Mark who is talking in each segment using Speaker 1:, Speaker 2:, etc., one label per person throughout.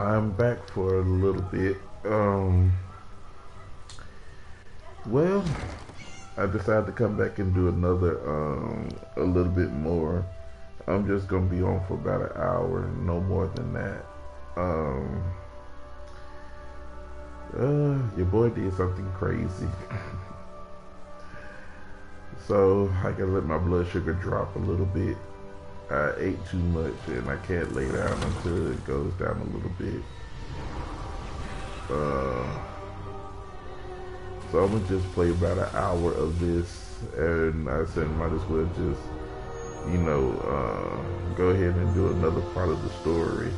Speaker 1: I'm back for a little bit. Well, I decided to come back and do another, a little bit more. I'm just gonna be on for about an hour, no more than that. Um, your boy did something crazy, so I gotta let my blood sugar drop a little bit. I ate too much and I can't lay down until it goes down a little bit. Uh, so I'm gonna just play about an hour of this, and I said might as well just, go ahead and do another part of the story.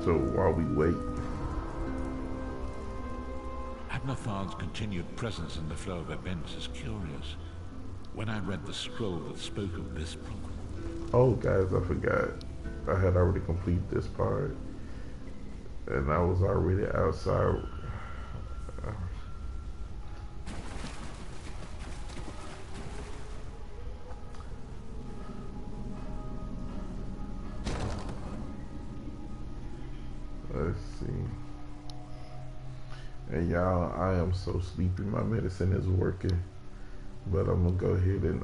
Speaker 1: So while we wait,
Speaker 2: Abnathar's continued presence in the flow of events is curious. When I read the scroll that spoke of this problem...
Speaker 1: oh guys, I forgot. I had already completed this part, and I was already outside. Let's see. And y'all, I am so sleepy. My medicine is working, but I'm gonna go ahead and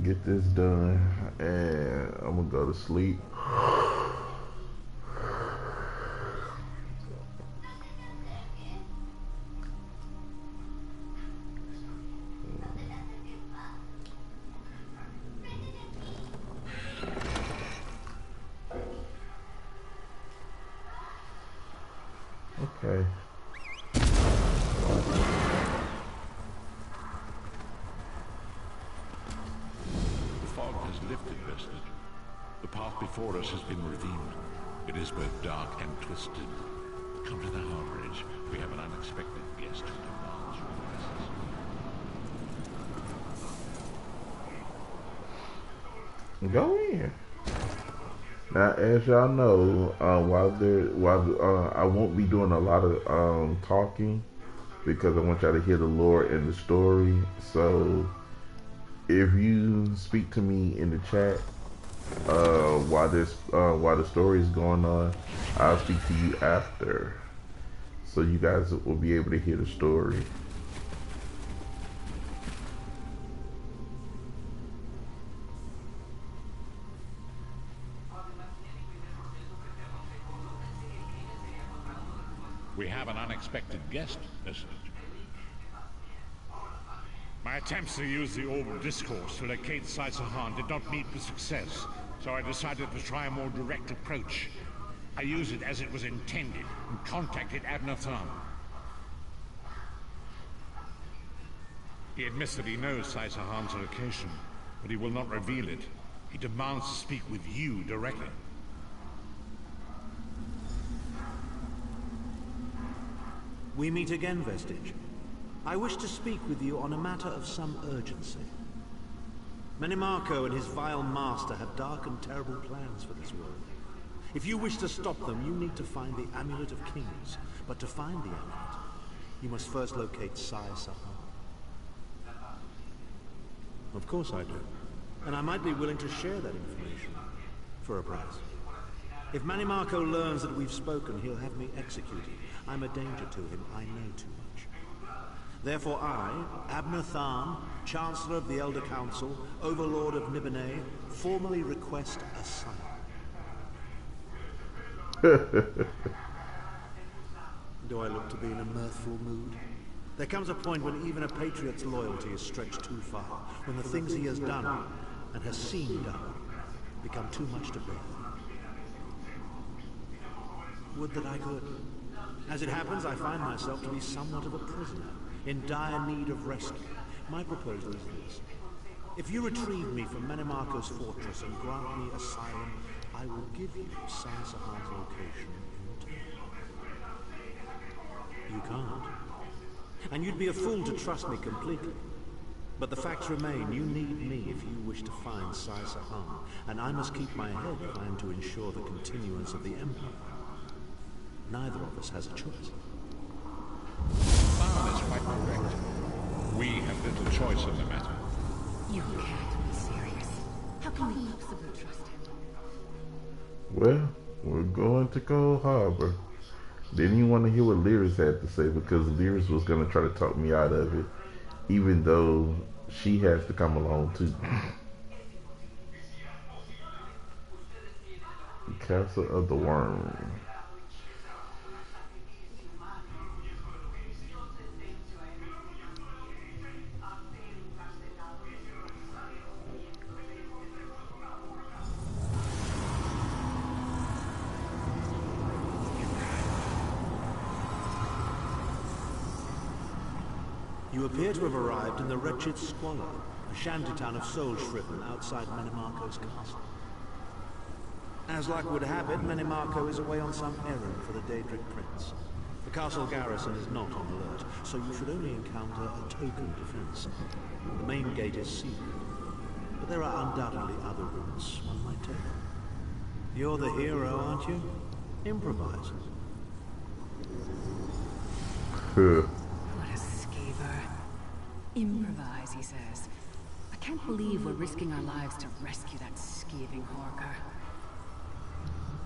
Speaker 1: get this done, and I'm gonna go to sleep. Okay.
Speaker 2: The path before us has been revealed. It is both dark and twisted. Come to the harborage. We have an unexpected guest who demands your presence.
Speaker 1: Go in. Now, as y'all know, I won't be doing a lot of talking because I want y'all to hear the lore and the story. So, if you speak to me in the chat while the story is going on, I'll speak to you after, so you guys will be able to hear the story.
Speaker 2: We have an unexpected guest, isn't it?
Speaker 3: My attempts to use the oral discourse to locate Saisahan did not meet with success, so I decided to try a more direct approach. I used it as it was intended and contacted Abnathan. He admits that he knows Saisahan's location, but he will not reveal it. He demands to speak with you directly.
Speaker 4: We meet again, Vestige. I wish to speak with you on a matter of some urgency. Menimarco and his vile master have dark and terrible plans for this world. If you wish to stop them, you need to find the Amulet of Kings. But to find the amulet, you must first locate Saisahan. Of course I do. And I might be willing to share that information. For a price. If Manimarco learns that we've spoken, he'll have me executed. I'm a danger to him. I know too much. Therefore I, Abnathan, Chancellor of the Elder Council, Overlord of Nibene, formally request asylum. Do I look to be in a mirthful mood? There comes a point when even a patriot's loyalty is stretched too far, when the things he has done, and has seen done, become too much to bear. Would that I could. As it happens, I find myself to be somewhat of a prisoner, in dire need of rescue. My proposal is this. If you retrieve me from Menimarco's fortress and grant me asylum, I will give you Saisahan's location in return. You can't. And you'd be a fool to trust me completely. But the facts remain, you need me if you wish to find Saisahan, and I must keep my head if I am to ensure the continuance of the Empire. Neither of us has a choice.
Speaker 2: Baron is quite correct. We have little choice in the matter.
Speaker 5: You can't be serious. How can we possibly trust him?
Speaker 1: Well, we're going to Cold Harbor. Didn't even want to hear what Lyris had to say because Lyris was going to try to talk me out of it, even though she has to come along too. Castle of the Worm.
Speaker 4: You appear to have arrived in the wretched Squalor, a shantytown of soul-shriven outside Menimarco's castle. As luck would have it, Menimarco is away on some errand for the Daedric Prince. The castle garrison is not on alert, so you should only encounter a token defense. The main gate is sealed, but there are undoubtedly other routes one might take. You're the hero, aren't you? Improvise.
Speaker 5: What a scaver. Improvise, he says. I can't believe we're risking our lives to rescue that scathing Horker.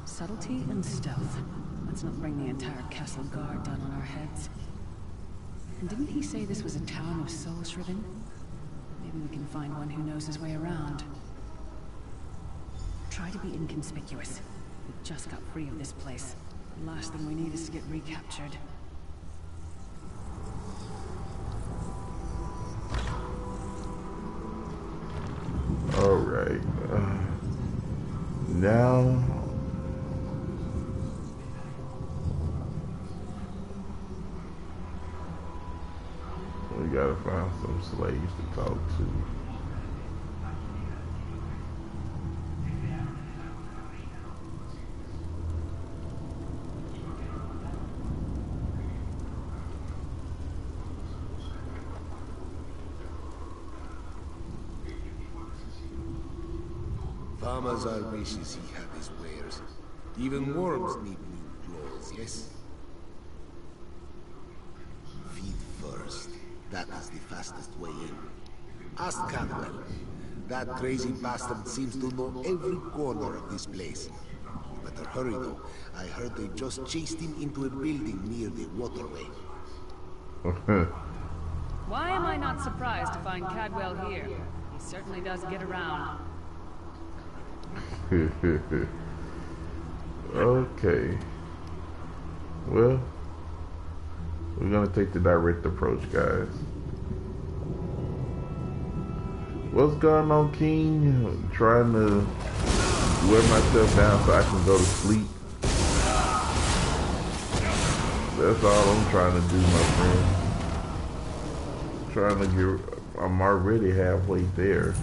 Speaker 5: Subtlety and stealth. Let's not bring the entire castle guard down on our heads. And didn't he say this was a town of soul-shriven? Maybe we can find one who knows his way around. Try to be inconspicuous. We just got free of this place. The last thing we need is to get recaptured.
Speaker 1: Alright. Now... we gotta find some slaves to talk to.
Speaker 6: Farmers are wishes he had his wares. Even worms need new clothes, yes? Feed first. That is the fastest way in. Ask Cadwell. That crazy bastard seems to know every corner of this place. You better hurry though. I heard they just chased him into a building near the waterway.
Speaker 5: Why am I not surprised to find Cadwell here? He certainly does get around.
Speaker 1: Okay. Well, we're gonna take the direct approach, guys. What's going on, King? I'm trying to wear myself down so I can go to sleep. That's all I'm trying to do, my friend. I'm already halfway there.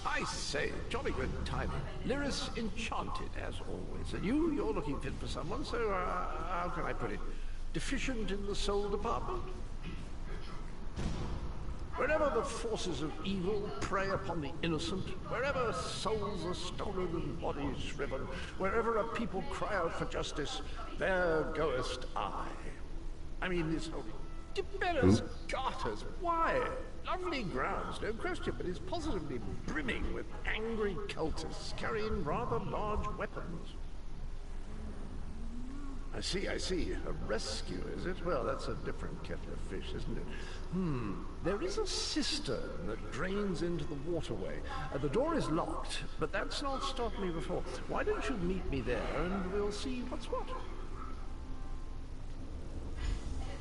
Speaker 7: I say, jolly good timing. Lyris enchanted, as always. And you're looking fit for someone, so, how can I put it? Deficient in the soul department? Wherever the forces of evil prey upon the innocent, wherever souls are stolen and bodies riven, wherever a people cry out for justice, there goest I. I mean, this whole
Speaker 1: Who?
Speaker 7: Tiberius Garters, why? Lovely grounds, no question, but it's positively brimming with angry cultists carrying rather large weapons. I see, I see. A rescue, is it? Well, that's a different kettle of fish, isn't it? There is a cistern that drains into the waterway. The door is locked, but that's not stopped me before. Why don't you meet me there and we'll see what's what?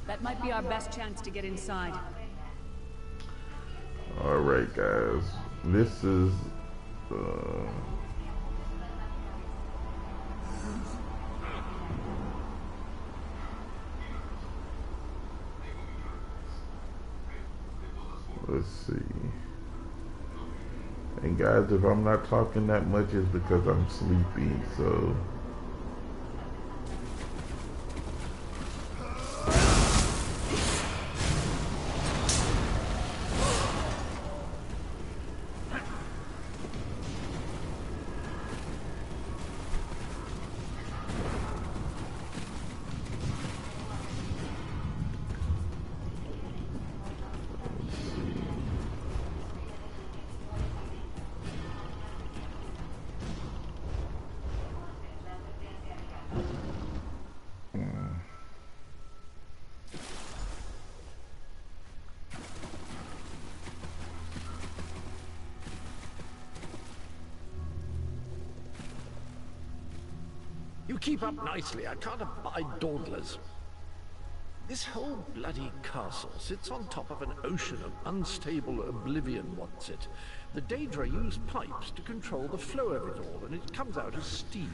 Speaker 5: That might be our best chance to get inside.
Speaker 1: Alright, guys. This is. Let's see. And guys, if I'm not talking that much, it's because I'm sleepy, so.
Speaker 7: You keep up nicely. I can't abide dawdlers. This whole bloody castle sits on top of an ocean of unstable oblivion, what's it? The Daedra use pipes to control the flow of it all, and it comes out as steam.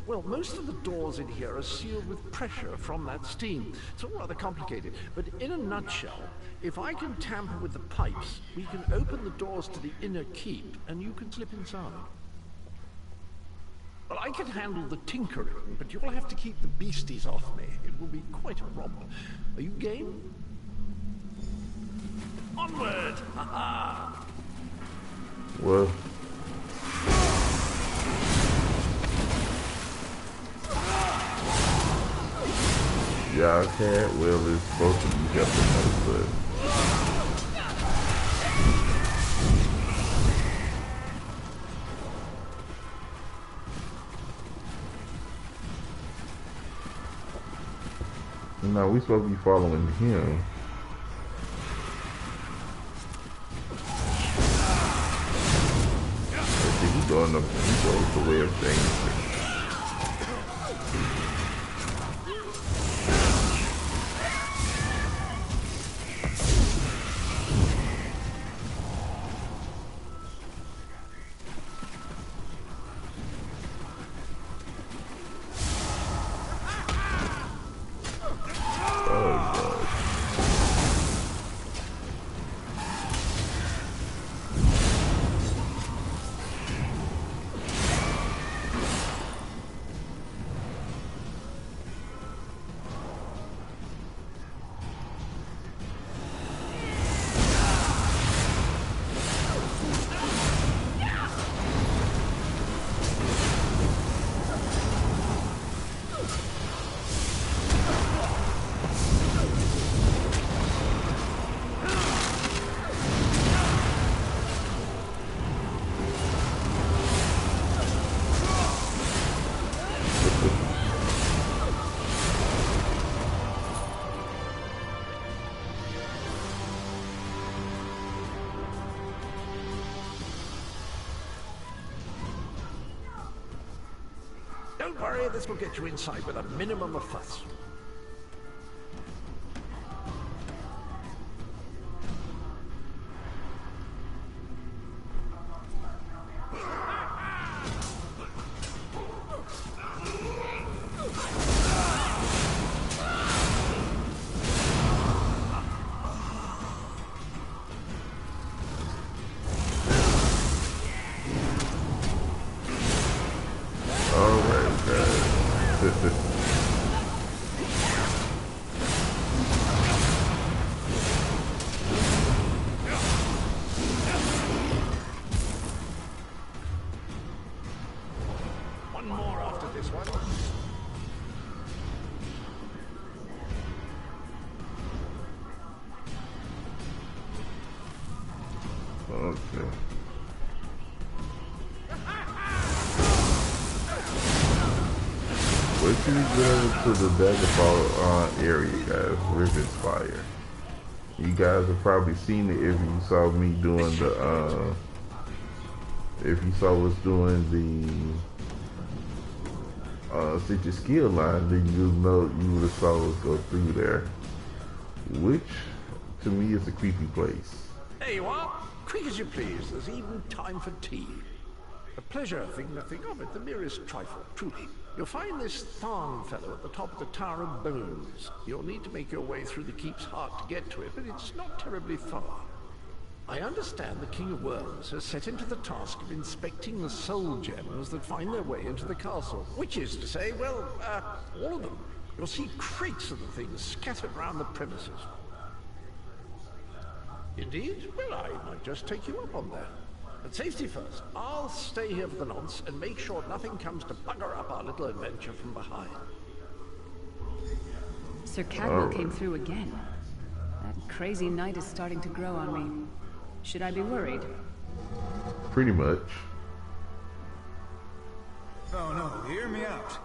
Speaker 7: Well, most of the doors in here are sealed with pressure from that steam. It's all rather complicated, but in a nutshell, if I can tamper with the pipes, we can open the doors to the inner keep, and you can slip inside. Well, I can handle the tinkering, but you'll have to keep the beasties off me. It will be quite a romp. Are you game? Onward! Ha-ha!
Speaker 1: Well. Yeah, cat will is supposed to be helping us, but. No, we supposed to be following him. He's doing the way of things.
Speaker 7: Don't worry, this will get you inside with a minimum of fuss.
Speaker 1: till we get over to the Daggerfall area, guys. Riven's Fire. You guys have probably seen it if you saw me doing the, if you saw us doing the set your skill line, then you know you would have saw us go through there. Which, to me, is a creepy place.
Speaker 7: There you are. Quick as you please. There's even time for tea. A pleasure, think nothing of it. The merest trifle, truly. You'll find this Tharn fellow at the top of the Tower of Bones. You'll need to make your way through the keep's heart to get to it, but it's not terribly far. I understand the King of Worms has set him to the task of inspecting the soul gems that find their way into the castle. Which is to say, well, all of them. You'll see crates of the things scattered around the premises. Indeed? Well, I might just take you up on that. But safety first. I'll stay here for the nonce and make sure nothing comes to bugger up our little adventure from behind.
Speaker 5: Sir Cadwell came through again. That crazy night is starting to grow on me. Should I be worried?
Speaker 1: Pretty much.
Speaker 8: Oh no, hear me out.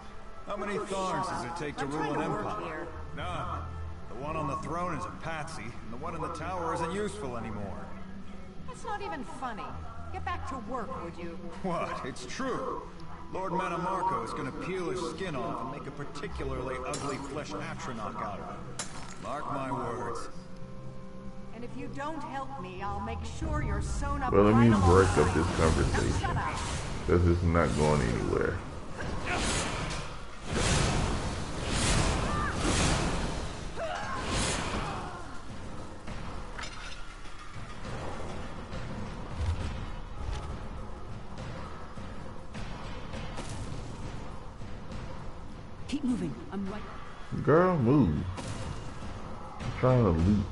Speaker 8: How many Tharns does it take to rule an empire? None. The one on the throne is a patsy, and the one in the tower isn't useful anymore.
Speaker 9: That's not even funny. Get back to work, would you?
Speaker 8: What? It's true. Lord Manimarco is gonna peel his skin off and make a particularly ugly flesh Atronach out of it. Mark my words.
Speaker 9: And if you don't help me, I'll make sure you're sewn up.
Speaker 1: Well, let me
Speaker 9: right
Speaker 1: break
Speaker 9: alongside.
Speaker 1: up this conversation.
Speaker 9: Shut up.
Speaker 1: Because it's not going anywhere.
Speaker 5: Keep moving. I'm right.
Speaker 1: Girl, move. I'm trying to loot.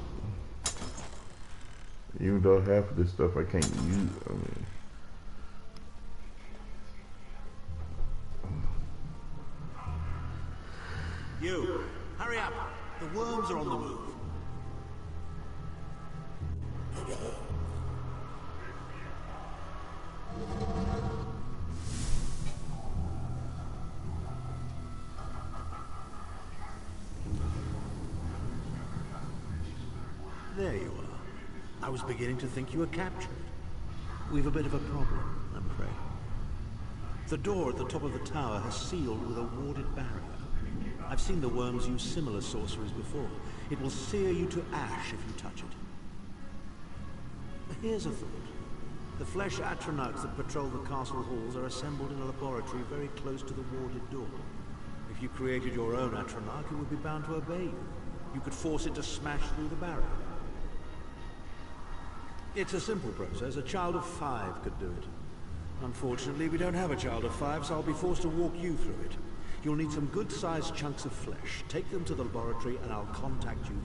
Speaker 1: Even though half of this stuff I can't use, I mean.
Speaker 4: You, hurry up. The worms are on the move. There you are. I was beginning to think you were captured. We've a bit of a problem, I'm afraid. The door at the top of the tower has sealed with a warded barrier. I've seen the worms use similar sorceries before. It will sear you to ash if you touch it. Here's a thought. The flesh Atronachs that patrol the castle halls are assembled in a laboratory very close to the warded door. If you created your own Atronach, it would be bound to obey you. You could force it to smash through the barrier. It's a simple process. A child of 5 could do it. Unfortunately, we don't have a child of 5, so I'll be forced to walk you through it. You'll need some good-sized chunks of flesh. Take them to the laboratory, and I'll contact you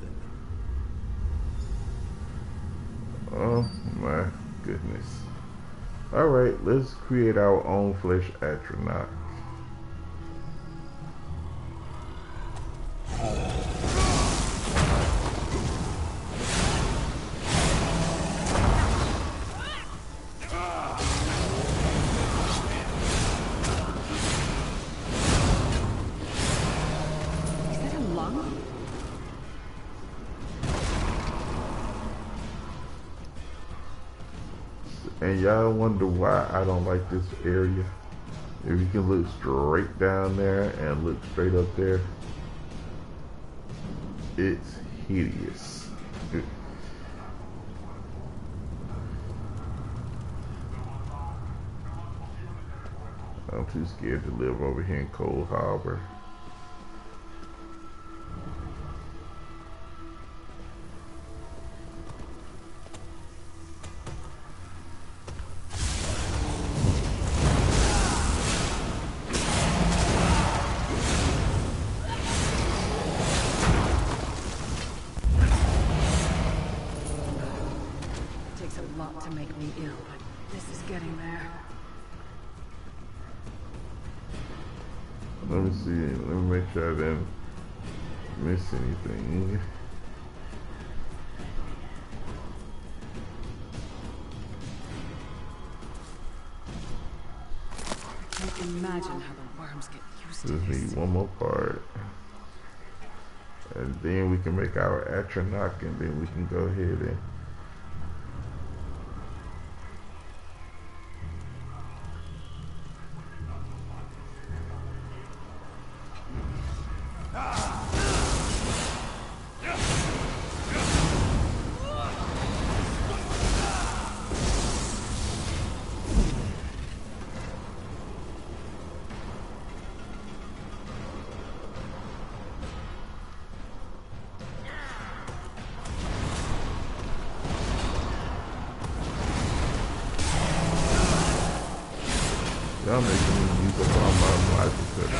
Speaker 4: there.
Speaker 1: Oh my goodness. Alright, let's create our own flesh Atronach. And y'all wonder why I don't like this area. If you can look straight down there and look straight up there, it's hideous. I'm too scared to live over here in Cold Harbor.
Speaker 5: To make me ill, but this is getting there.
Speaker 1: Let me see. Let me make sure I didn't miss anything.
Speaker 5: I can't imagine how the worms get used to
Speaker 1: Just
Speaker 5: this.
Speaker 1: need one more part. And then we can make our Atronach, and then we can go ahead and y'all making me use up all my logic.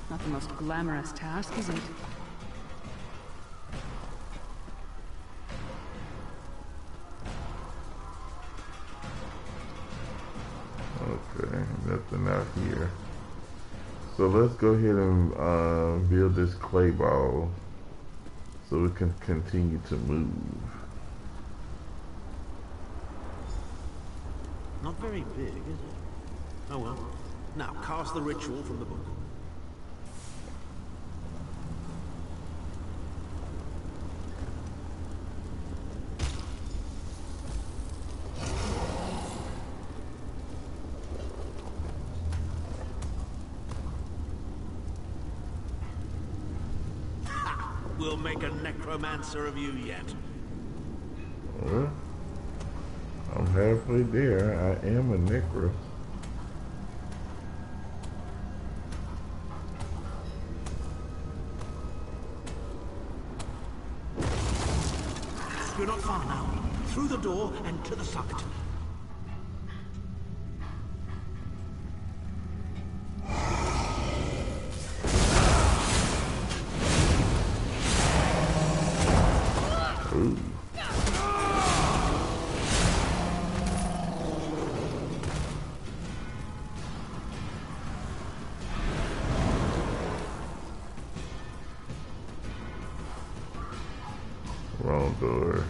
Speaker 5: Not the most glamorous task, is it?
Speaker 1: Okay, nothing out here. So let's go ahead and build this clay ball so we can continue to move.
Speaker 4: Not very big, is it? Oh well. Now, cast the ritual from the book. We'll make a necromancer of you yet.
Speaker 1: Well, I'm halfway there. I am a necro.
Speaker 4: You're not far now. Through the door and to the summit.
Speaker 1: Ooh. Wrong door.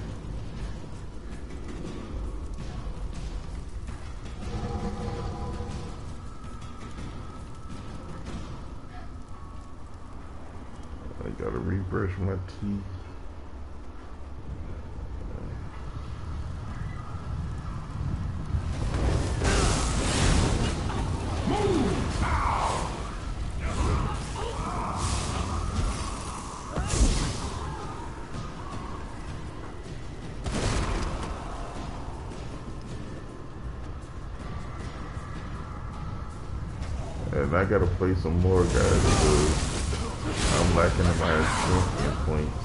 Speaker 1: I gotta rebrush my teeth. And I gotta play some more, guys, because I'm lacking in my strength points.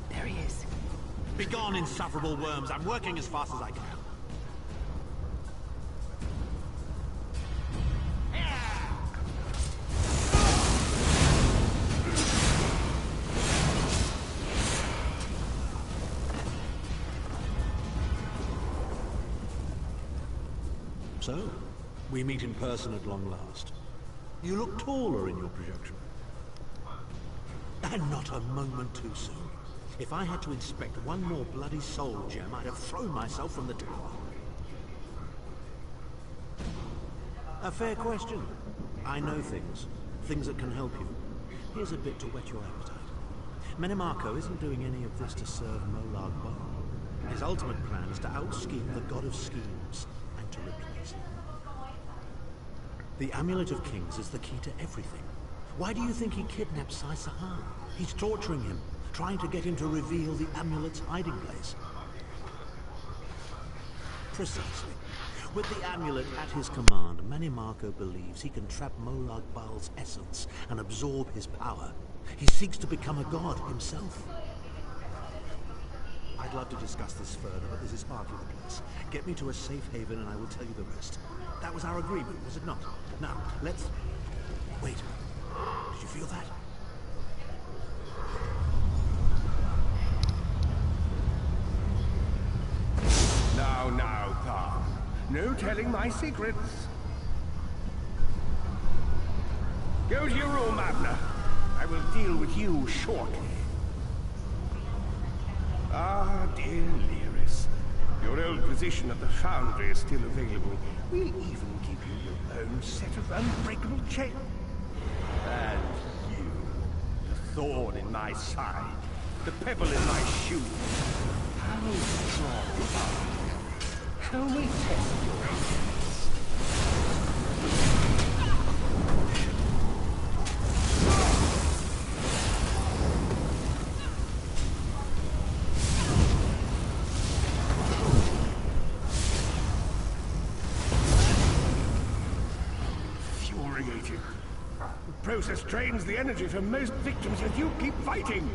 Speaker 5: There he is.
Speaker 4: Begone, insufferable worms. I'm working as fast as I can. So, we meet in person at long last. You look taller in your projection. And not a moment too soon. If I had to inspect one more bloody soul gem, I'd have thrown myself from the tower. A fair question. I know things. Things that can help you. Here's a bit to whet your appetite. Menimarco isn't doing any of this to serve Molag Bal. His ultimate plan is to out-scheme the god of schemes and to replace him. The Amulet of Kings is the key to everything. Why do you think he kidnapped Sai Sahan? He's torturing him, trying to get him to reveal the amulet's hiding place. Precisely. With the amulet at his command, Menimarco believes he can trap Molag Bal's essence and absorb his power. He seeks to become a god himself. I'd love to discuss this further, but this is hardly the place. Get me to a safe haven and I will tell you the rest. That was our agreement, was it not? Now, let's... Wait. Did you feel that?
Speaker 10: Now, Thar. No telling my secrets. Go to your room, Abner. I will deal with you shortly. Ah, dear Lyris. Your old position at the Foundry is still available. We'll even give you your own set of unbreakable chains. And you, the thorn in my side, the pebble in my shoe. How strong are you? Shall we test your endurance? Infuriating. The process drains the energy from most victims, yet you keep fighting.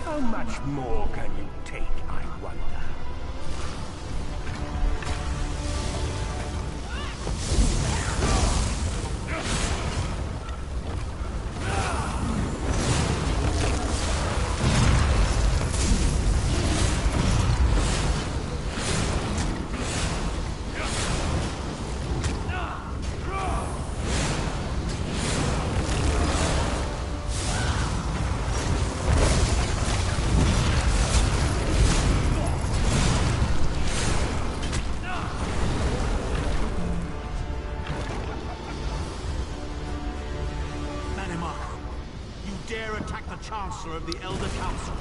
Speaker 10: How much more can you take, I wonder?
Speaker 4: Chancellor of the Elder Council.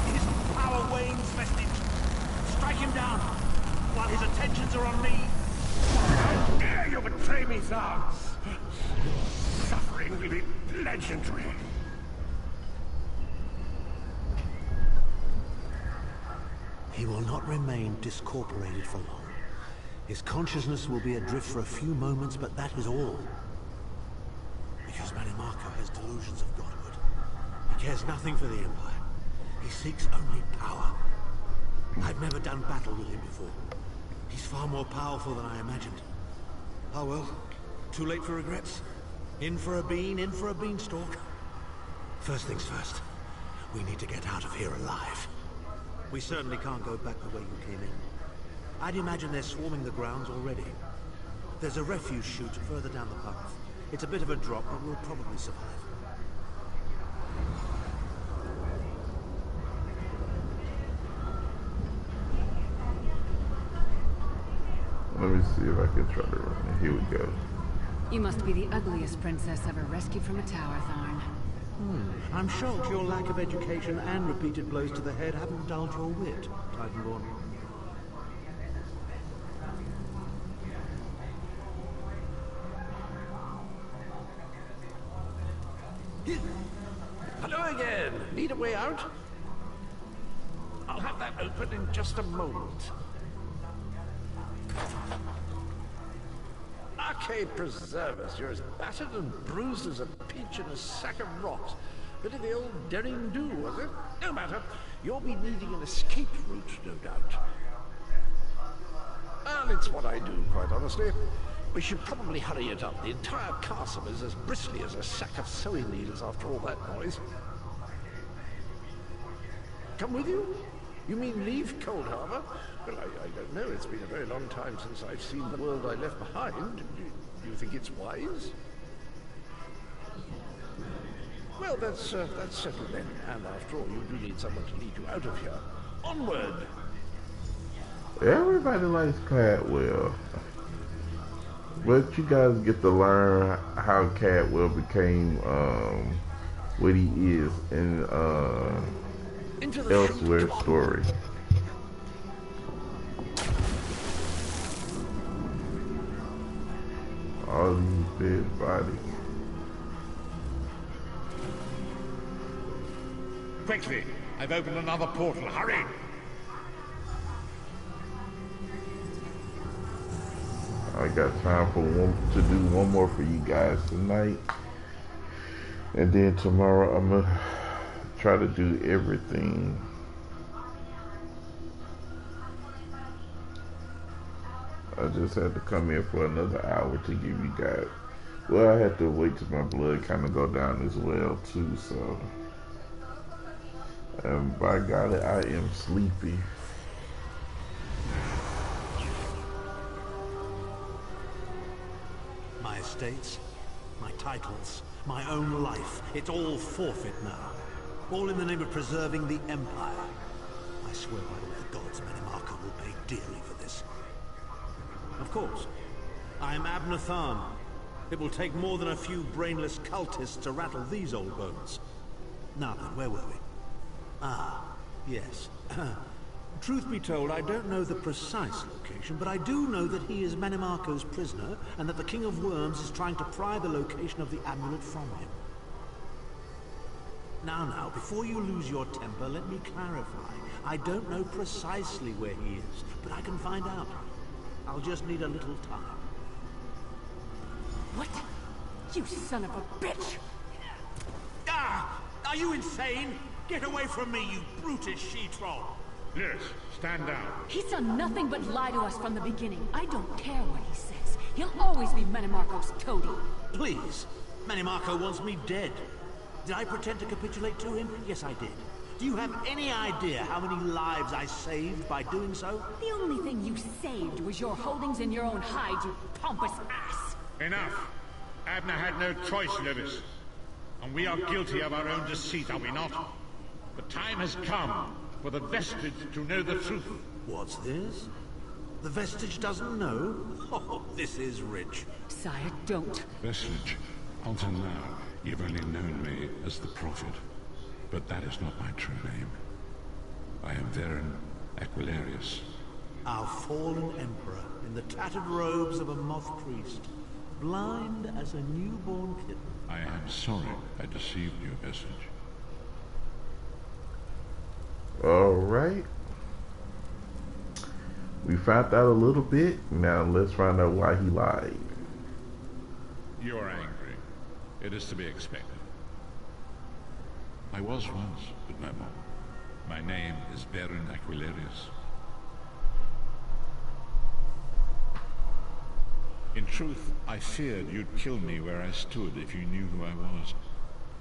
Speaker 4: His power wanes, vestige. Strike him down while his attentions are on me.
Speaker 10: How dare you betray me, Thar? Suffering will be legendary.
Speaker 4: He will not remain discorporated for long. His consciousness will be adrift for a few moments, but that is all. Because Manimarco has delusions of godhood. He cares nothing for the Empire. He seeks only power. I've never done battle with him before. He's far more powerful than I imagined. Oh well, too late for regrets. In for a bean, in for a beanstalk. First things first, we need to get out of here alive. We certainly can't go back the way you came in. I'd imagine they're swarming the grounds already. There's a refuge chute further down the path. It's a bit of a drop, but we'll probably survive.
Speaker 1: Let me see if I can try to run it. Here we go.
Speaker 5: You must be the ugliest princess ever rescued from a tower, Tharn.
Speaker 4: I'm shocked your lack of education and repeated blows to the head haven't dulled your wit, Titanborn.
Speaker 7: Hello again. Need a way out? I'll have that open in just a moment. Arcade preserve us. You're as battered and bruised as a peach in a sack of rot. Bit of the old derring do, was it? No matter. You'll be needing an escape route, no doubt. Well, it's what I do, quite honestly. We should probably hurry it up. The entire castle is as bristly as a sack of sewing needles after all that noise. Come with you? You mean leave Cold Harbor? Well, I don't know. It's been a very long time since I've seen the world I left behind. Do you think it's wise? Well, that's settled then. And after all, you do need someone to lead you out of here. Onward!
Speaker 1: Everybody likes Cadwell. But you guys get to learn how Cadwell became what he is in Elsewhere story. All these dead bodies.
Speaker 3: Quickly! I've opened another portal. Hurry!
Speaker 1: I got time to do one more for you guys tonight. And then tomorrow I'm gonna try to do everything. I just had to come in for another hour to give you guys. Well, I had to wait till my blood kind of go down as well too. So, by golly, I am sleepy.
Speaker 4: My estates, my titles, my own life, it's all forfeit now. All in the name of preserving the Empire. I swear by all the gods, Manimarco will pay dearly for this. Of course, I'm Abner Tharn. It will take more than a few brainless cultists to rattle these old bones. Now then, where were we? Ah, yes. Truth be told, I don't know the precise location, but I do know that he is Manimarco's prisoner, and that the King of Worms is trying to pry the location of the amulet from him. Now, before you lose your temper, let me clarify. I don't know precisely where he is, but I can find out. I'll just need a little time.
Speaker 9: What? You son of a bitch!
Speaker 4: Ah! Are you insane? Get away from me, you brutish she-troll!
Speaker 3: Yes, stand down.
Speaker 5: He's done nothing but lie to us from the beginning. I don't care what he says. He'll always be Manimarco's toady.
Speaker 4: Please. Manimarco wants me dead. Did I pretend to capitulate to him? Yes, I did. Do you have any idea how many lives I saved by doing so?
Speaker 5: The only thing you saved was your holdings in your own hide, you pompous ass!
Speaker 3: Enough! Abner had no choice, Lewis. And we are guilty of our own deceit, are we not? The time has come for the Vestige to know the truth.
Speaker 4: What's this? The Vestige doesn't know? Oh, this is rich.
Speaker 5: Sire, don't.
Speaker 2: Vestige, until now, you've only known me as the Prophet. But that is not my true name. I am Varen Aquilarius.
Speaker 4: Our fallen emperor, in the tattered robes of a moth priest, blind as a newborn kitten.
Speaker 2: I am sorry I deceived you, Vestige.
Speaker 1: Alright. We found out a little bit. Now let's find out why he lied.
Speaker 2: You are angry. It is to be expected. I was once, but no more. My name is Varen Aquilarius. In truth, I feared you'd kill me where I stood if you knew who I was.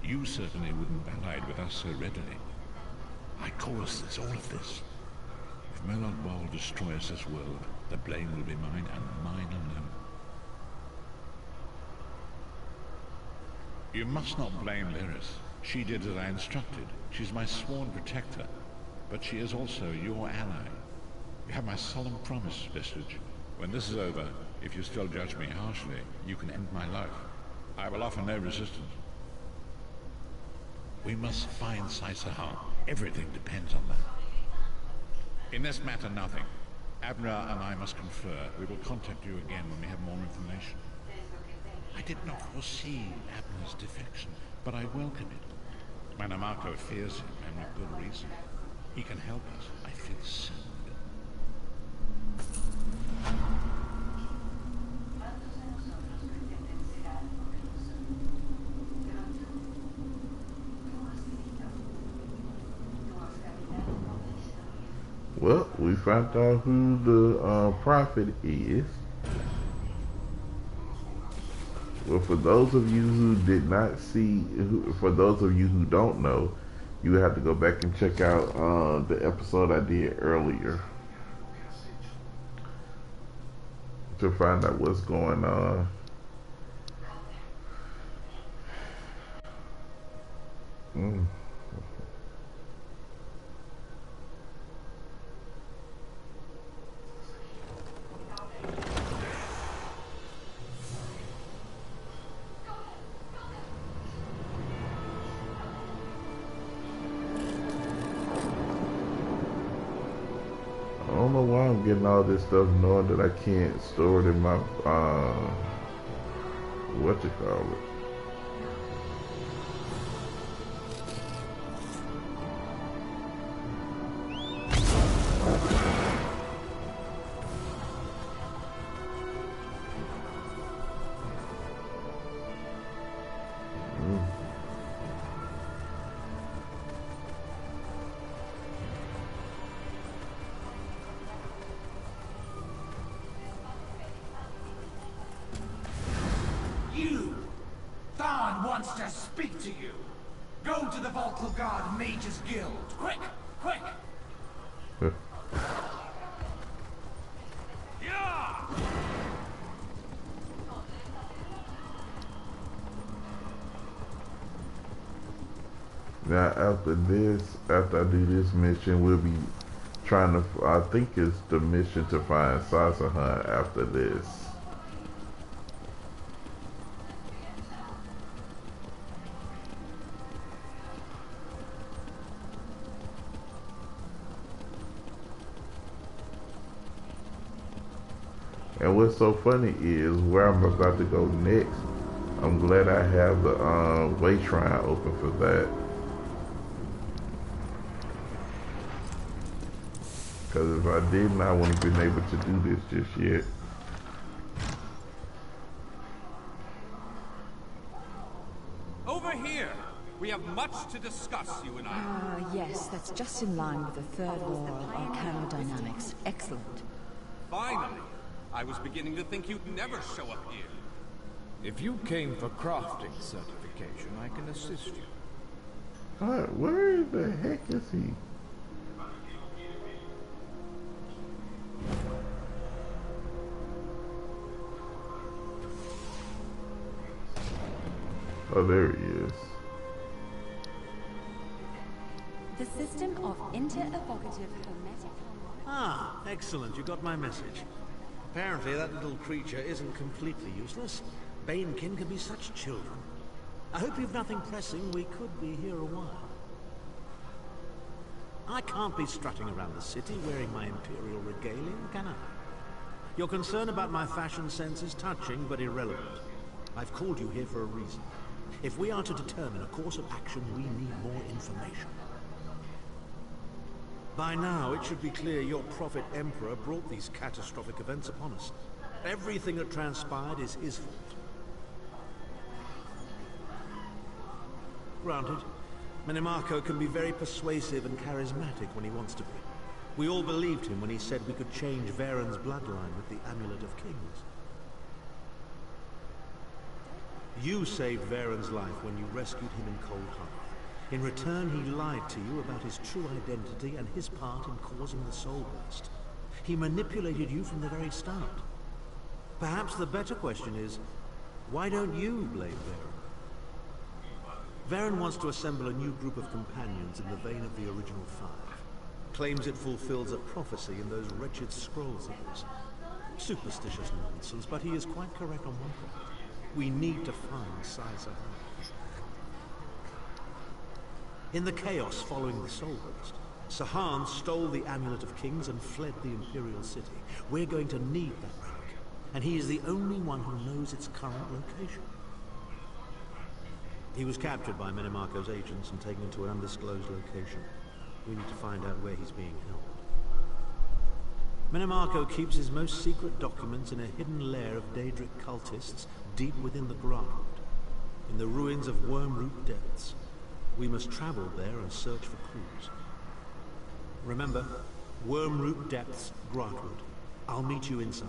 Speaker 2: You certainly wouldn't allied with us so readily. I caused all of this. If Melod Ball destroys this world, the blame will be mine and mine alone. You must not blame Lyris. She did as I instructed. She's my sworn protector, but she is also your ally. You have my solemn promise, Vestige. When this is over, if you still judge me harshly, you can end my life. I will offer no resistance. We must find Saisahan. Everything depends on that. In this matter, nothing. Abner and I must confer. We will contact you again when we have more information. I did not foresee Abner's defection, but I welcome it. Manimarco fears him, and with good reason. He can help us, I feel certain.
Speaker 1: Well, we found out who the prophet is. Well, for those of you who did not see, for those of you who don't know, you have to go back and check out the episode I did earlier to find out what's going on. don't know why I'm getting all this stuff knowing that I can't store it in my, what you call it.
Speaker 11: To speak to you. Go to the Vocal Guard Mages Guild. Quick! Quick! Yeah!
Speaker 1: Now after I do this mission, we'll be trying to, I think it's the mission to find Sasahan after this. And what's so funny is where I'm about to go next, I'm glad I have the way shrine open for that. Because if I didn't, I wouldn't have been able to do this just yet.
Speaker 12: Over here! We have much to discuss, you and I.
Speaker 5: Yes, that's just in line with the third law of arcanodynamics. Excellent.
Speaker 12: Finally! I was beginning to think you'd never show up here.
Speaker 10: If you came for crafting certification, I can assist you.
Speaker 1: Alright, where the heck is he? Oh, there he is.
Speaker 9: The system of inter-evocative hermetic.
Speaker 4: Ah, excellent. You got my message. Apparently that little creature isn't completely useless. Banekin can be such children. I hope you've nothing pressing. We could be here a while. I can't be strutting around the city wearing my imperial regalia, can I? Your concern about my fashion sense is touching but irrelevant. I've called you here for a reason. If we are to determine a course of action, we need more information. By now, it should be clear your prophet Emperor brought these catastrophic events upon us. Everything that transpired is his fault. Granted, Minimarco can be very persuasive and charismatic when he wants to be. We all believed him when he said we could change Varen's bloodline with the Amulet of Kings. You saved Varen's life when you rescued him in Cold Hearth. In return, he lied to you about his true identity and his part in causing the Soul Burst. He manipulated you from the very start. Perhaps the better question is, why don't you blame Varen? Varen wants to assemble a new group of companions in the vein of the original five. Claims it fulfills a prophecy in those wretched scrolls of his. Superstitious nonsense, but he is quite correct on one point. We need to find Saisa. In the chaos following the Soul Burst, Sahan stole the Amulet of Kings and fled the Imperial City. We're going to need that relic, and he is the only one who knows its current location. He was captured by Minimarco's agents and taken to an undisclosed location. We need to find out where he's being held. Minimarco keeps his most secret documents in a hidden lair of Daedric cultists deep within the Grotwood, in the ruins of Wormroot Depths. We must travel there and search for clues. Remember, Wormroot Depths, Grotwood. I'll meet you inside.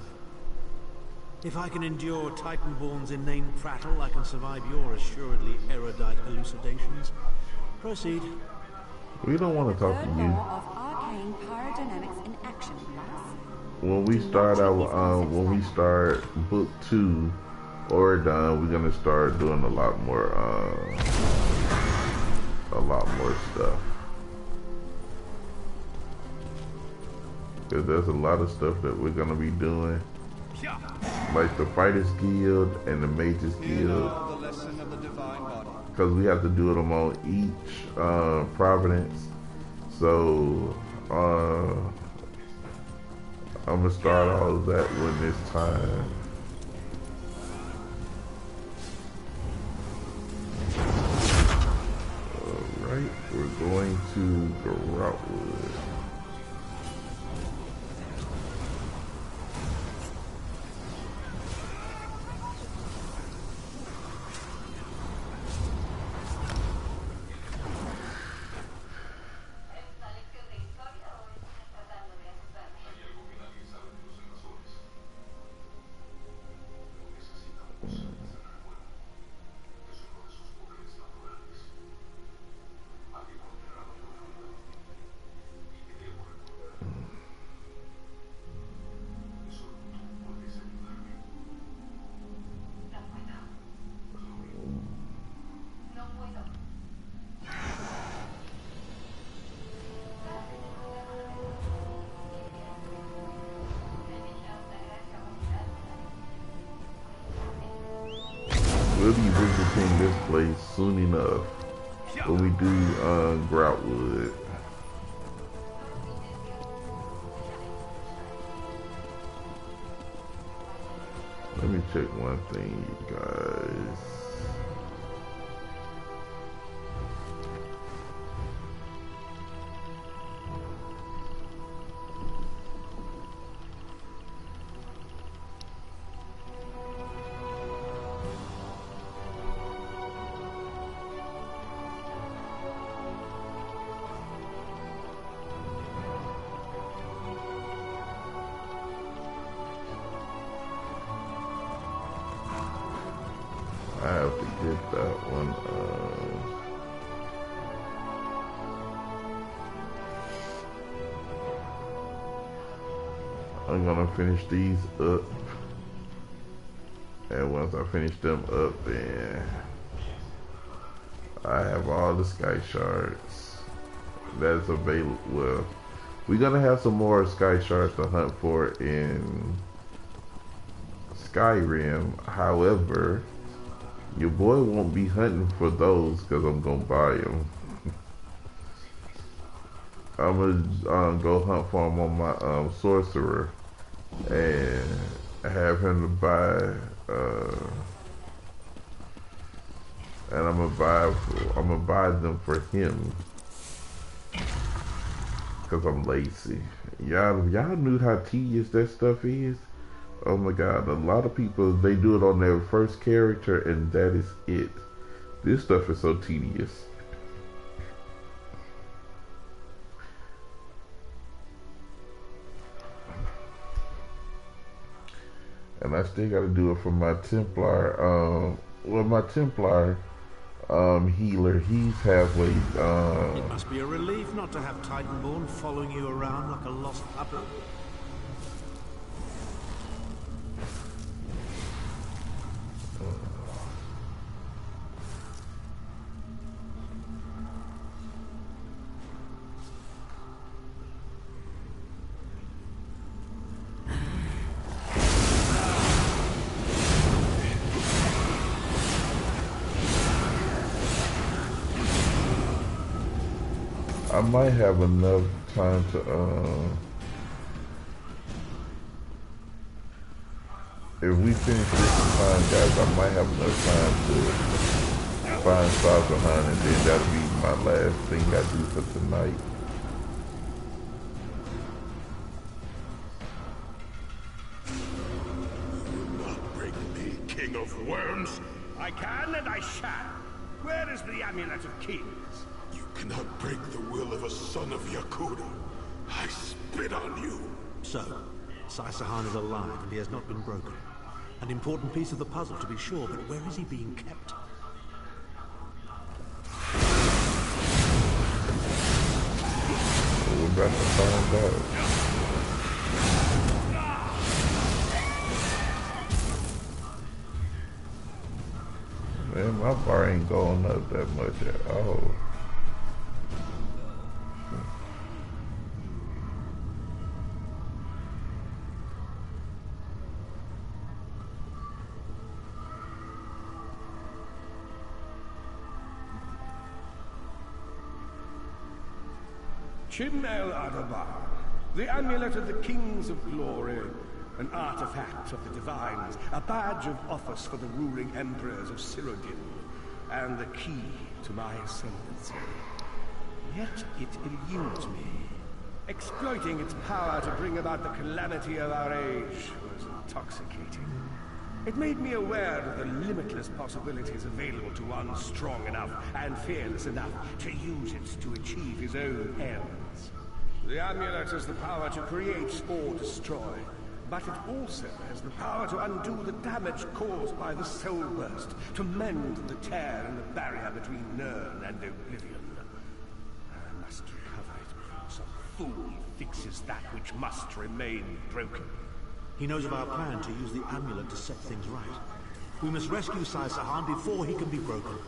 Speaker 4: If I can endure Titanborn's inane prattle, I can survive your assuredly erudite elucidations. Proceed.
Speaker 1: We don't want to talk to you.
Speaker 9: Law of arcane pyrodynamics in action, class.
Speaker 1: When we start book 2 or done, we're gonna start doing a lot more stuff. Because there's a lot of stuff that we're gonna be doing, like the Fighters Guild and the Mages Guild. Because we have to do them on each Providence. So I'm gonna start all of that when it's time. Alright, we're going to Groutwood. We'll be visiting this place soon enough when we do Groutwood. Let me check one thing, you guys. I have to get that one. I'm gonna finish these up, and once I finish them up, then I have all the sky shards that's available. Well, we're gonna have some more sky shards to hunt for in Skyrim. However, your boy won't be hunting for those because I'm gonna buy them. I'm gonna go hunt for them on my sorcerer and have him to buy. And I'm gonna buy them for him because I'm lazy. Y'all knew how tedious that stuff is. Oh my god, a lot of people, they do it on their first character and that is it. This stuff is so tedious. And I still gotta do it for my Templar, well my Templar healer, he's halfway,
Speaker 4: It must be a relief not to have Titanborn following you around like a lost puppy.
Speaker 1: I might have enough time to, if we finish this in time, guys, I might have enough time to find Sazahan, and then that'll be my last thing I do for tonight.
Speaker 10: You will not break me, King of Worms.
Speaker 3: I can and I shall. Where is the Amulet of Kings?
Speaker 10: You cannot break the will of a son of Yakuda. I spit on you.
Speaker 4: So, Sazahan is alive and he has not been broken. An important piece of the puzzle to be sure, but where is he being kept?
Speaker 1: We're about to find out. Man, my bar ain't going up that much at all.
Speaker 10: Chin El Adabar, The amulet of the kings of glory, an artifact of the divines, a badge of office for the ruling emperors of Cyrodiil, and the key to my ascendancy. Yet it eludes me. Exploiting its power to bring about the calamity of our age was intoxicating. It made me aware of the limitless possibilities available to one strong enough and fearless enough to use it to achieve his own ends. The amulet has the power to create or destroy, but it also has the power to undo the damage caused by the soul burst, to mend the tear in the barrier between Nirn and oblivion. I must recover it before some fool fixes that which must remain broken.
Speaker 4: He knows of our plan to use the amulet to set things right. We must rescue Sai-Sahan before he can be broken.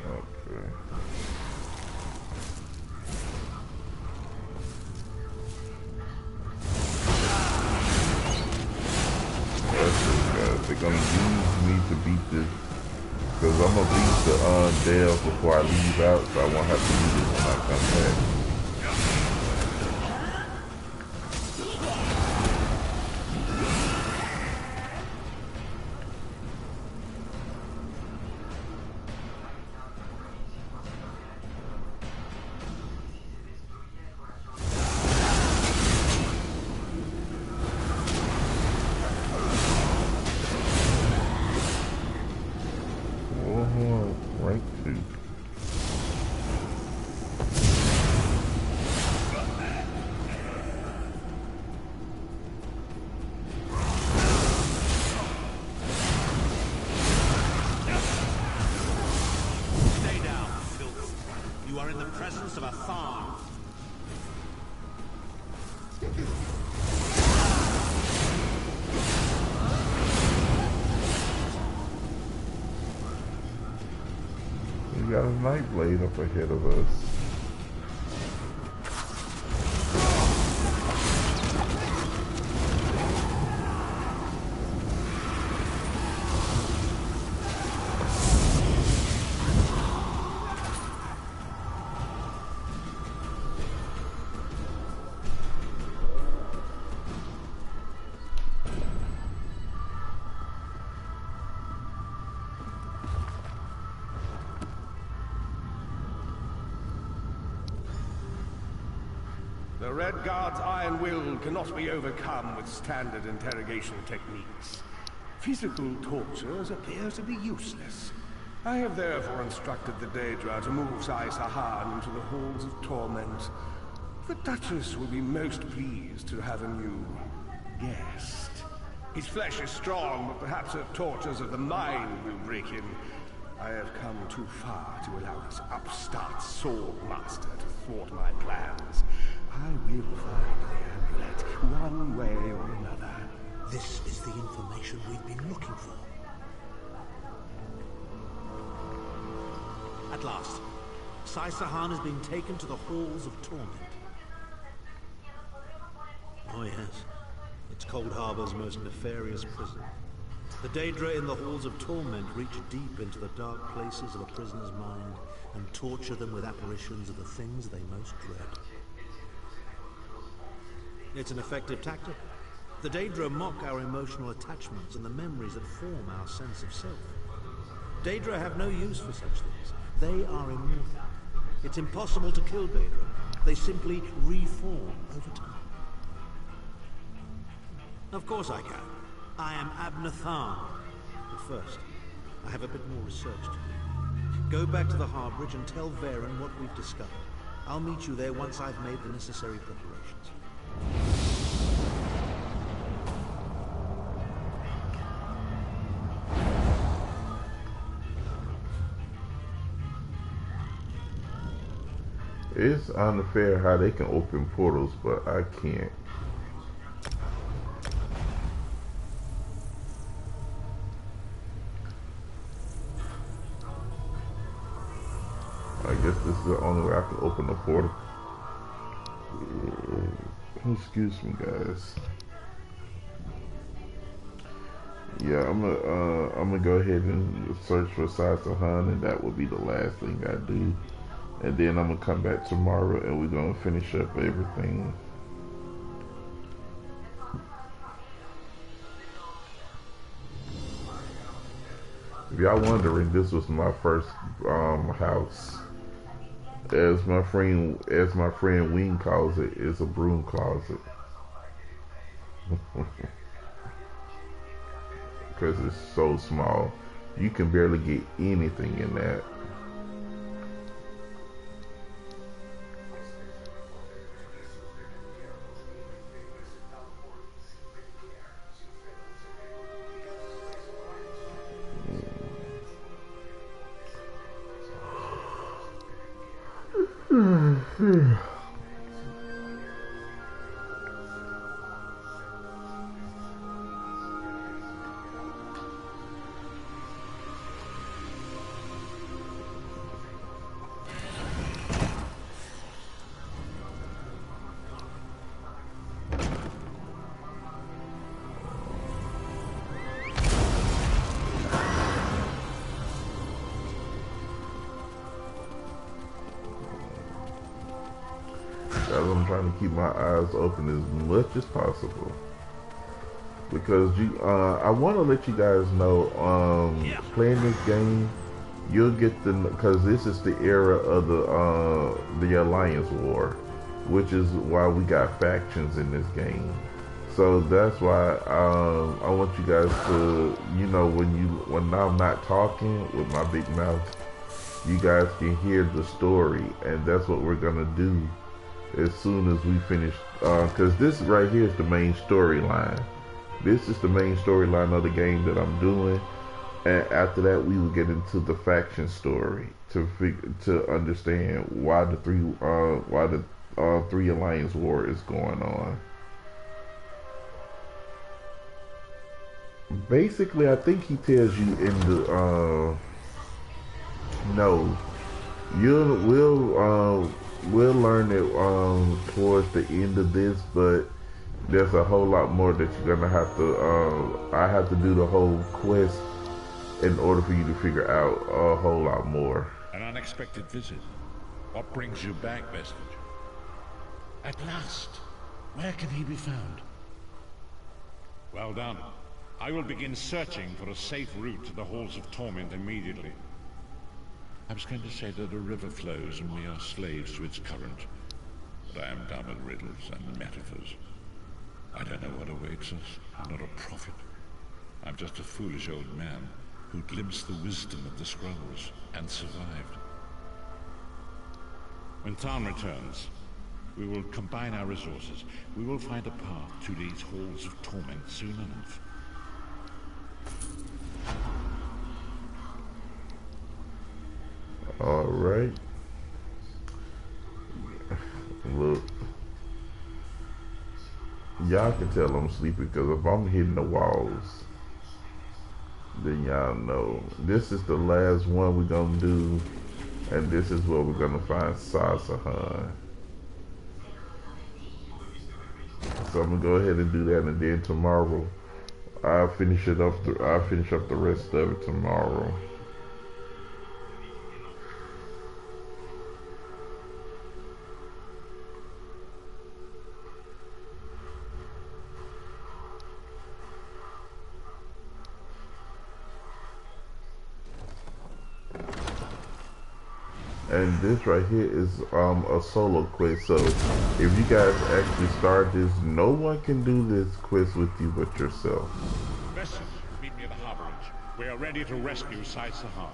Speaker 1: Okay. They're gonna use me to beat this. Because I'm going to leave the Dale before I leave out, so I won't have to do this when I come back. Rank 2.
Speaker 4: Stay down, filth. You are in the presence of a Tharn.
Speaker 1: We got a Nightblade up ahead of us.
Speaker 10: The Red Guard's iron will cannot be overcome with standard interrogation techniques. Physical tortures appear to be useless. I have therefore instructed the Daedra to move Sai-Sahan into the halls of torment. The Duchess will be most pleased to have a new guest. His flesh is strong, but perhaps her tortures of the mind will break him. I have come too far to allow this upstart sword master to thwart my plans. I will find the amulet, one way or another.
Speaker 4: This is the information we've been looking for. At last, Sai-Sahan has been taken to the halls of torment. Oh yes, it's Cold Harbor's most nefarious prison. The Daedra in the halls of torment reach deep into the dark places of a prisoner's mind and torture them with apparitions of the things they most dread. It's an effective tactic. The Daedra mock our emotional attachments and the memories that form our sense of self. Daedra have no use for such things. They are immortal. It's impossible to kill Daedra. They simply reform over time. Of course I can. I am Abner Tharn. But first, I have a bit more research to do. Go back to the Harbridge and tell Varen what we've discovered. I'll meet you there once I've made the necessary preparations.
Speaker 1: It's unfair how they can open portals, but I can't. I guess this is the only way I can open the portal. Excuse me, guys. Yeah, I'm gonna go ahead and search for Sasahan, and that will be the last thing I do. And then I'm gonna come back tomorrow, and we're gonna finish up everything. If y'all wondering, this was my first house. As my friend Wing calls it, it's a broom closet. Because it's so small. You can barely get anything in that. I'm trying to keep my eyes open as much as possible because I want to let you guys know, playing this game, you'll get because this is the era of the Alliance War, which is why we got factions in this game. So that's why I want you guys to, when I'm not talking with my big mouth, you guys can hear the story, and that's what we're gonna do as soon as we finish, because this right here is the main storyline. This is the main storyline of the game that I'm doing, and after that we will get into the faction story to understand why the three Alliance War is going on. Basically, I think he tells you in the no, we'll learn it towards the end of this, but there's a whole lot more that you're gonna have to. I have to do the whole quest in order for you to figure out a whole lot more.
Speaker 2: An unexpected visit. What brings you back, Vestige? At last. Where can he be found?
Speaker 3: Well done. I will begin searching for a safe route to the Halls of Torment immediately.
Speaker 2: I was going to say that a river flows and we are slaves to its current. But I am done with riddles and metaphors. I don't know what awaits us. I'm not a prophet. I'm just a foolish old man who glimpsed the wisdom of the scrolls and survived.
Speaker 3: When Tarn returns, we will combine our resources. We will find a path to these Halls of Torment soon enough.
Speaker 1: All right. Look, y'all can tell I'm sleepy because if I'm hitting the walls, then y'all know this is the last one we're gonna do, and this is where we're gonna find Sasahan. So I'm gonna go ahead and do that, and then tomorrow I'll finish up the rest of it tomorrow. And this right here is a solo quest, so if you guys actually start this, no one can do this quest with you but yourself.
Speaker 3: Vestige, meet me at the harborage. We are ready to rescue Sasahan.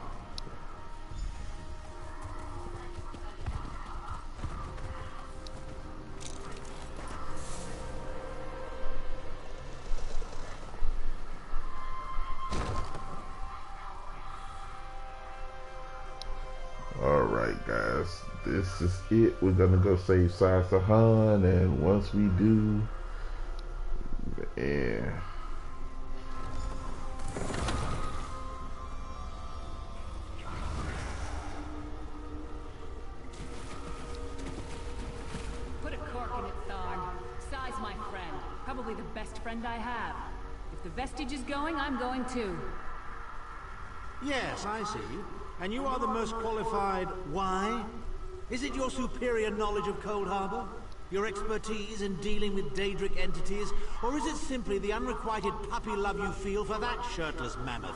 Speaker 1: Alright guys, this is it. We're gonna go save Sasahan, and once we do, yeah.
Speaker 5: Put a cork in it, Tharn. Sai's my friend. Probably the best friend I have. If If the vestige is going, I'm going too.
Speaker 4: Yes, I see. And you are the most qualified. Why? Is it your superior knowledge of Cold Harbor? Your expertise in dealing with Daedric entities? Or is it simply the unrequited puppy love you feel for that shirtless mammoth?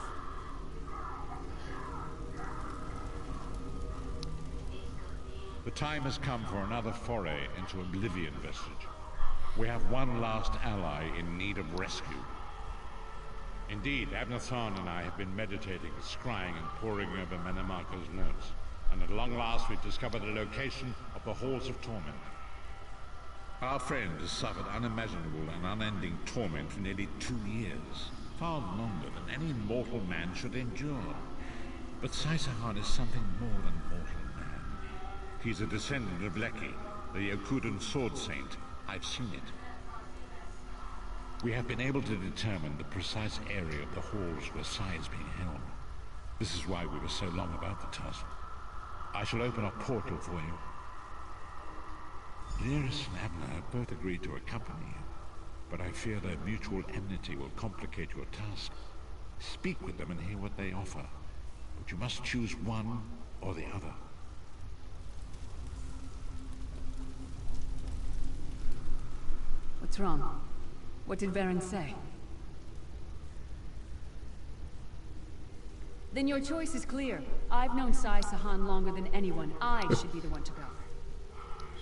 Speaker 2: The time has come for another foray into Oblivion Vestige. We have one last ally in need of rescue. Indeed, Abner Tharn and I have been meditating, scrying, and poring over Manimarco's notes. And at long last we've discovered the location of the Halls of Torment. Our friend has suffered unimaginable and unending torment for nearly 2 years. Far longer than any mortal man should endure. But Saisahan is something more than mortal man. He's a descendant of Leki, the Yokudan sword saint. I've seen it. We have been able to determine the precise area of the halls where Sai is being held. This is why we were so long about the task. I shall open a portal for you. Lyris and Abner have both agreed to accompany you, but I fear their mutual enmity will complicate your task. Speak with them and hear what they offer, but you must choose one or the other.
Speaker 5: What's wrong? What did Varen say? Then your choice is clear. I've known Sai Sahan longer than anyone. I should be the one to go.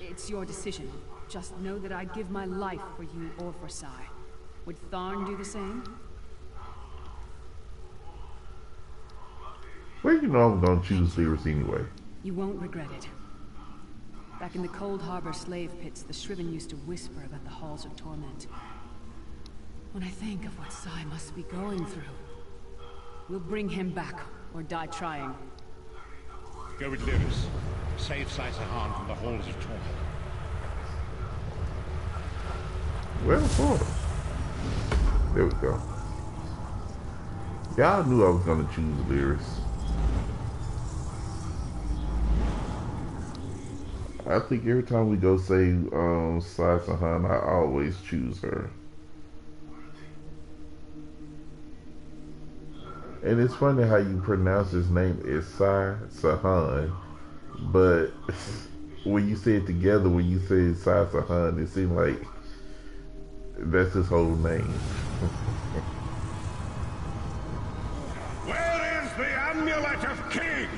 Speaker 5: It's your decision. Just know that I'd give my life for you or for Sai. Would Tharn do the same?
Speaker 1: Well, you know I'm gonna choose Lyris anyway.
Speaker 5: You won't regret it. Back in the Cold Harbor slave pits, the Shriven used to whisper about the Halls of Torment. When I think of what Sai must be going through, we'll bring him back, or die trying.
Speaker 2: Go with Lyris. Save Sai Sahan from the Halls of Torment.
Speaker 1: Well, sort of. There we go. Y'all knew I was gonna choose Lyris. I think every time we go save Sai Sahan, I always choose her. And it's funny how you pronounce his name is Sai Sahan, but when you say it together, when you say Sai Sahan, it seems like that's his whole name.
Speaker 10: Where is the Amulet of Kings?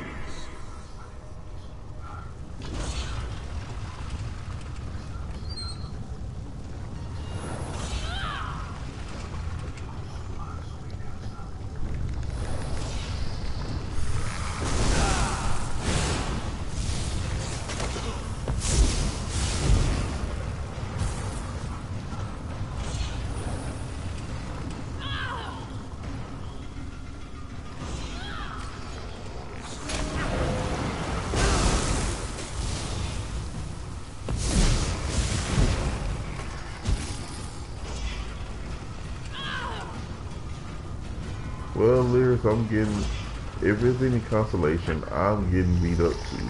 Speaker 1: Well, Lyris, I'm getting, if it's any consolation, I'm getting beat up too.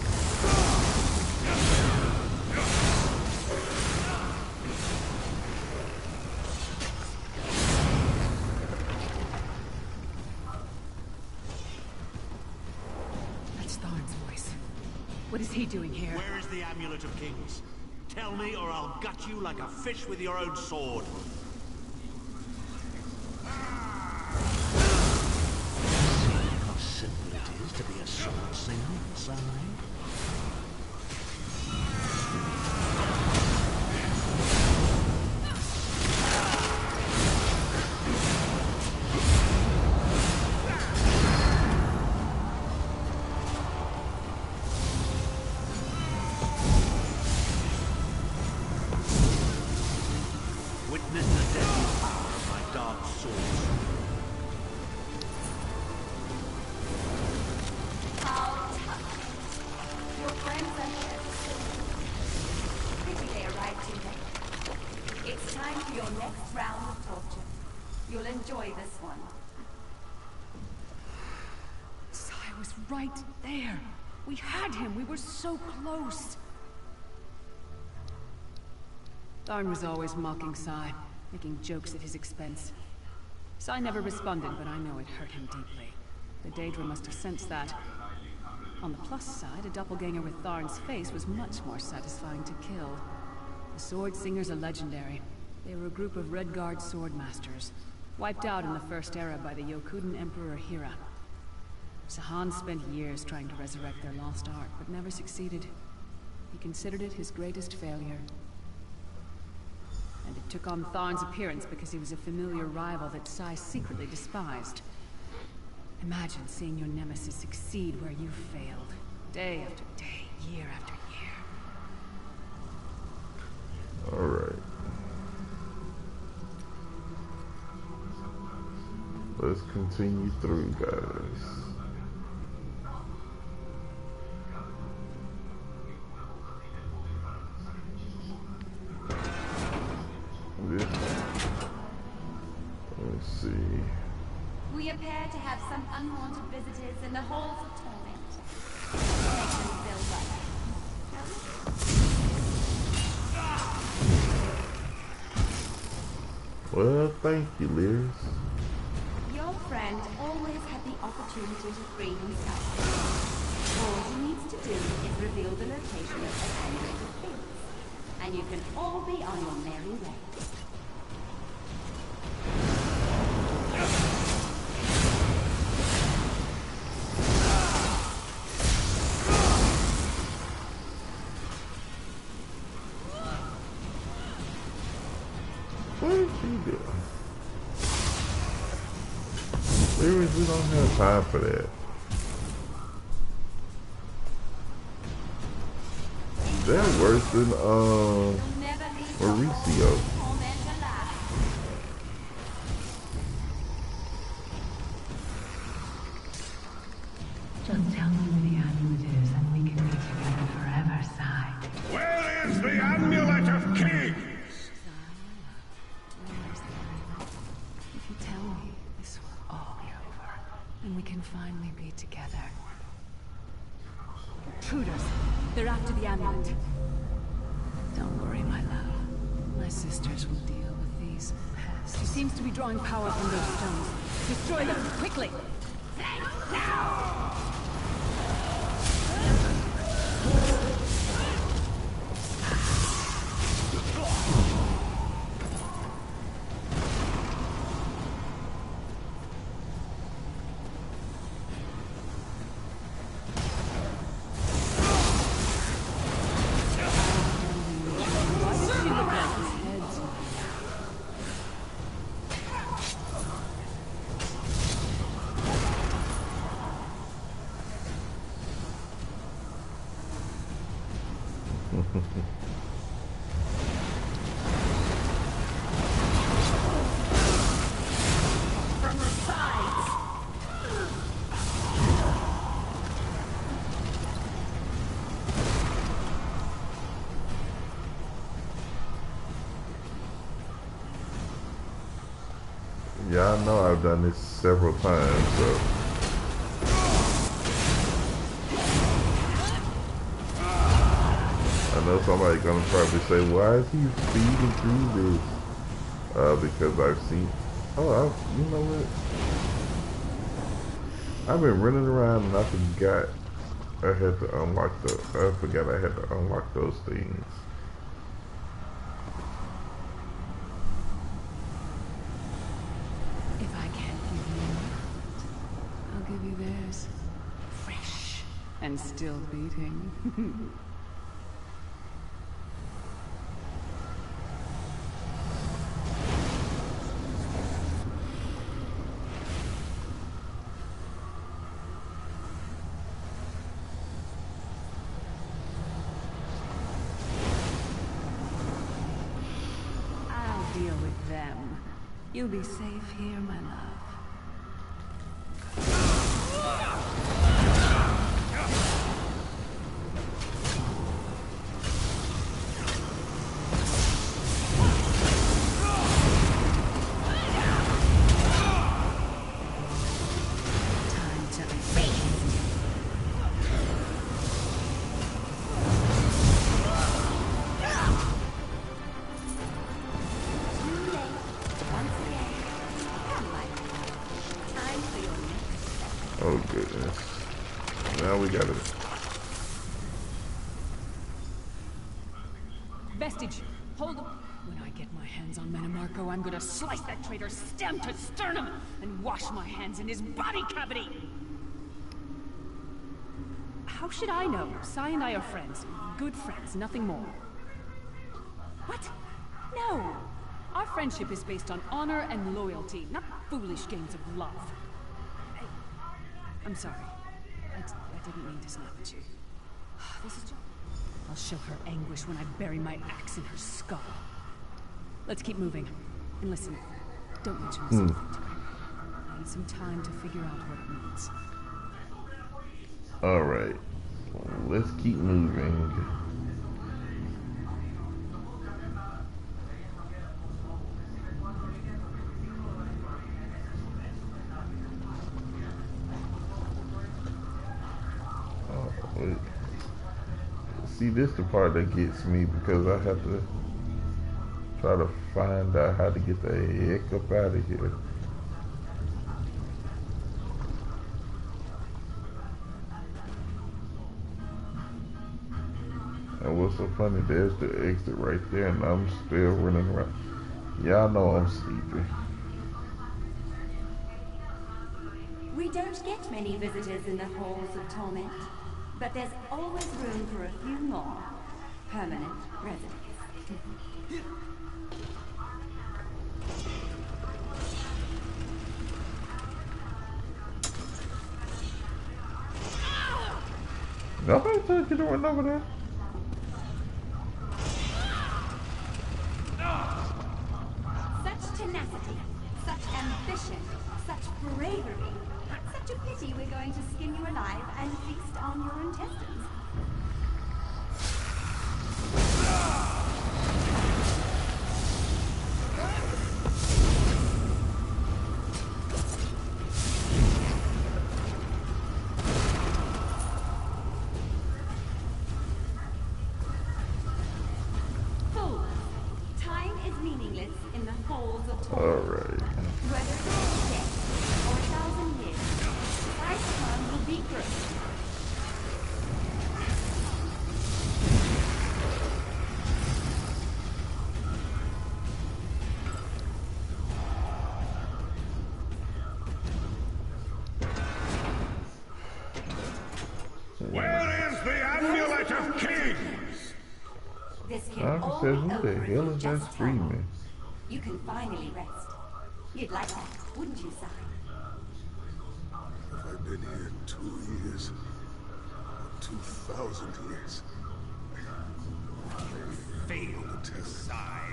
Speaker 5: That's Tharn's voice. What is he doing here?
Speaker 4: Where is the Amulet of Kings? Tell me, or I'll gut you like a fish with your own sword. To be a sword singer, Sai. Witness the deadly power of my dark sword.
Speaker 13: You'll enjoy this one.
Speaker 5: Sai was right there. We had him. We were so close. Tharn was always mocking Sai, making jokes at his expense. Sai never responded, but I know it hurt him deeply. The Daedra must have sensed that. On the plus side, a doppelganger with Tharn's face was much more satisfying to kill. The Sword Singers are legendary. They were a group of Red Guard sword masters, wiped out in the First Era by the Yokudan Emperor Hira. Sahan spent years trying to resurrect their lost art, but never succeeded. He considered it his greatest failure. And it took on Tharn's appearance because he was a familiar rival that Sai secretly despised. Imagine seeing your nemesis succeed where you failed. Day after day, year after year.
Speaker 1: Alright. Let's continue through, guys. This one. Let's see.
Speaker 13: We appear to have some unwanted visitors in the halls of torment. Make them feel better.
Speaker 1: Well, thank you, Lyris.
Speaker 13: Your friend always had the opportunity to free himself. All he needs to do is reveal the location of the things, and you can all be on your merry way.
Speaker 1: What is she doing? Lyris, we don't have time for that. They're worse than Mauricio.
Speaker 14: Just tell me where the amulet is and we can be together forever, Sai.
Speaker 10: Where is the amulet of kings?
Speaker 5: If you tell me, this will all be over, and we can finally be together. Intruders! They're after the amulet. Don't worry, my love. My sisters will deal with these pests. He seems to be drawing power from those stones. Destroy them, quickly! Now!
Speaker 1: Yeah, I know I've done this several times, so. I know somebody's gonna probably say, why is he speeding through this? Because I've seen, you know what? I've been running around and I forgot I had to unlock those things.
Speaker 5: And still beating.
Speaker 13: I'll deal with them.
Speaker 5: You'll be safe here, my love.
Speaker 13: Once again, come my
Speaker 1: Oh goodness. Now we gotta.
Speaker 5: Vestige, hold him. When I get my hands on Manamarco, I'm gonna slice that traitor stem to sternum and wash my hands in his body cavity. How should I know? Sai and I are friends. Good friends, nothing more. What? No. Our friendship is based on honor and loyalty, not foolish games of love. I'm sorry. I didn't mean to snap at you. This is just... I'll show her anguish when I bury my axe in her skull. Let's keep moving. And listen, don't mention this to her. I need some time to figure out what it means.
Speaker 1: Alright. Let's keep moving. See, this is the part that gets me because I have to try to find out how to get the heck up out of here. And what's so funny, there's the exit right there and I'm still running around. Y'all know I'm sleepy.
Speaker 13: We don't get many visitors in the halls of torment, but there's always room for a few more permanent residents.
Speaker 1: Nobody told you to run over there.
Speaker 13: Such tenacity, such ambition, such bravery. Such a pity we're going to skin you alive and feast on your intestines. Fools, time is meaningless in the halls of torment.
Speaker 1: All right.
Speaker 13: Whether it's death or 1,000 years, Iceman will be great.
Speaker 3: Where is the Amulet of Kings?
Speaker 13: This can all be
Speaker 1: says, who the
Speaker 13: over if
Speaker 1: hell
Speaker 13: you
Speaker 1: is that
Speaker 13: just
Speaker 1: screaming?
Speaker 13: travel. You can finally rest. You'd like that, wouldn't you, Si?
Speaker 6: Have I been here 2 years? Or 2,000 years? I failed to sigh.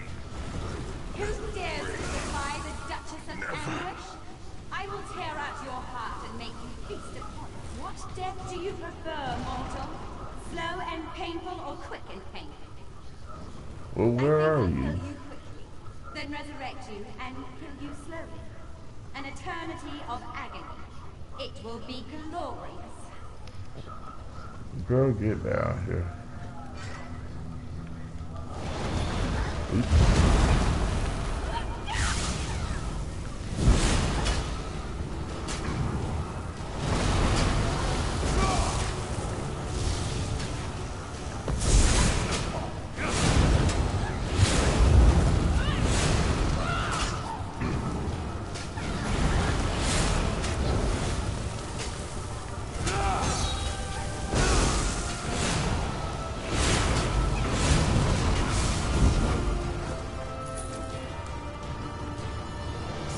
Speaker 13: Who dares to defy the Duchess of Anguish? I will tear out your heart and make you feast upon it. What death do you prefer, mortal? Slow and painful or quick and painful?
Speaker 1: Well, where are
Speaker 13: I'll
Speaker 1: you?
Speaker 13: kill you quickly, then resurrect you and kill you slowly. An eternity of agony. It will be glorious.
Speaker 1: Girl, get down here. Oops.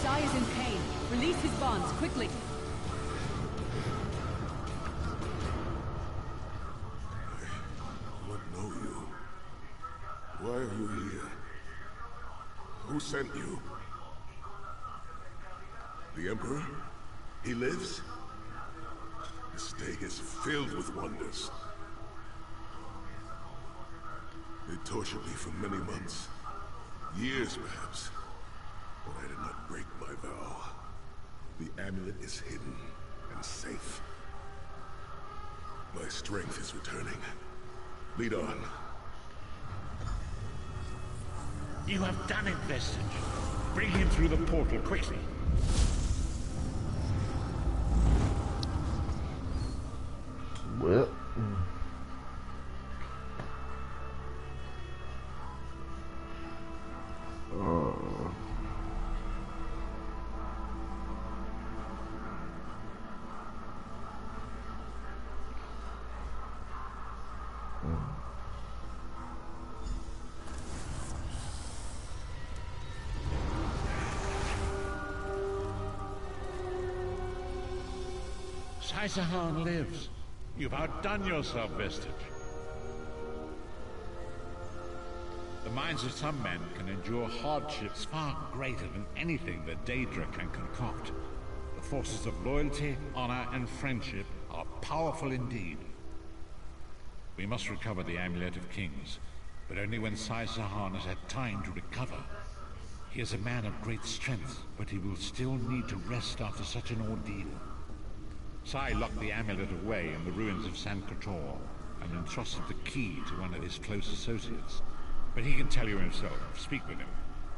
Speaker 5: Sai is in pain. Release his bonds, quickly.
Speaker 6: I don't know you. Why are you here? Who sent you? The Emperor? He lives? This day is filled with wonders. They tortured me for many months. Years, perhaps. But I did not break my vow. The amulet is hidden and safe. My strength is returning. Lead on.
Speaker 3: You have done it, Vestige. Bring him through the portal quickly.
Speaker 2: Saisahan lives. You've outdone yourself, Vestige. The minds of some men can endure hardships far greater than anything the Daedra can concoct. The forces of loyalty, honor, and friendship are powerful indeed. We must recover the Amulet of Kings, but only when Saisahan has had time to recover. He is a man of great strength, but he will still need to rest after such an ordeal. Sai locked the amulet away in the ruins of San Kotor and entrusted the key to one of his close associates. But he can tell you himself. Speak with him.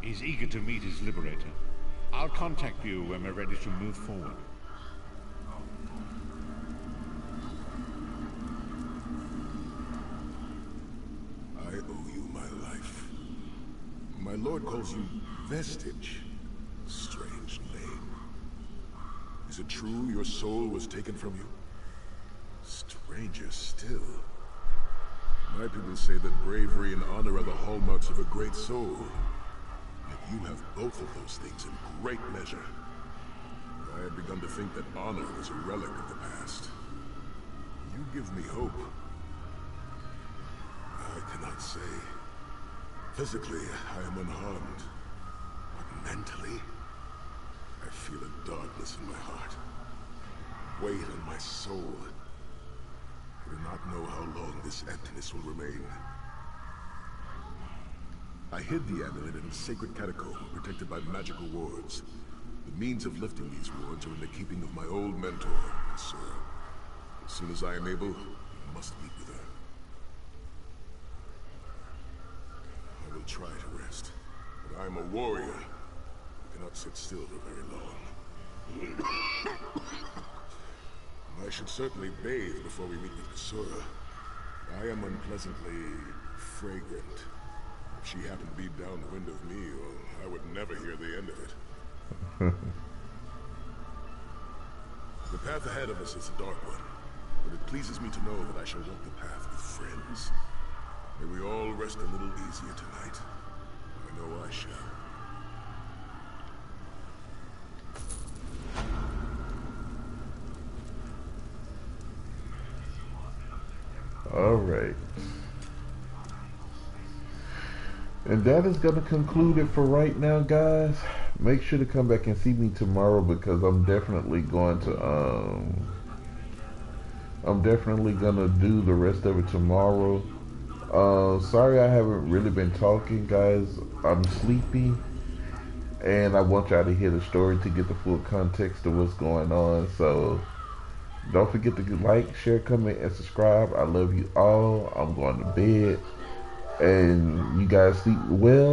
Speaker 2: He's eager to meet his liberator. I'll contact you when we're ready to move forward.
Speaker 15: I owe you my life. My lord calls you Vestige. Strange name. Is it true your soul was taken from you? Stranger still. My people say that bravery and honor are the hallmarks of a great soul. Yet you have both of those things in great measure. I had begun to think that honor was a relic of the past. You give me hope. I cannot say. Physically, I am unharmed. But mentally, I feel a darkness in my heart. Weight on my soul. I do not know how long this emptiness will remain. I hid the amulet in a sacred catacomb protected by magical wards. The means of lifting these wards are in the keeping of my old mentor, Kasura. As soon as I am able, I must meet with her. I will try to rest, but I am a warrior who cannot sit still for very long. I should certainly bathe before we meet with Kasura. I am unpleasantly fragrant. If she happened to be downwind of me, well, I would never hear the end of it. The path ahead of us is a dark one, but it pleases me to know that I shall walk the path with friends. May we all rest a little easier tonight. I know I shall.
Speaker 1: Alright. And that is going to conclude it for right now, guys. Make sure to come back and see me tomorrow because I'm definitely going to do the rest of it tomorrow. Sorry I haven't really been talking, guys. I'm sleepy and I want y'all to hear the story to get the full context of what's going on. So don't forget to like, share, comment, and subscribe. I love you all. I'm going to bed. And you guys sleep well.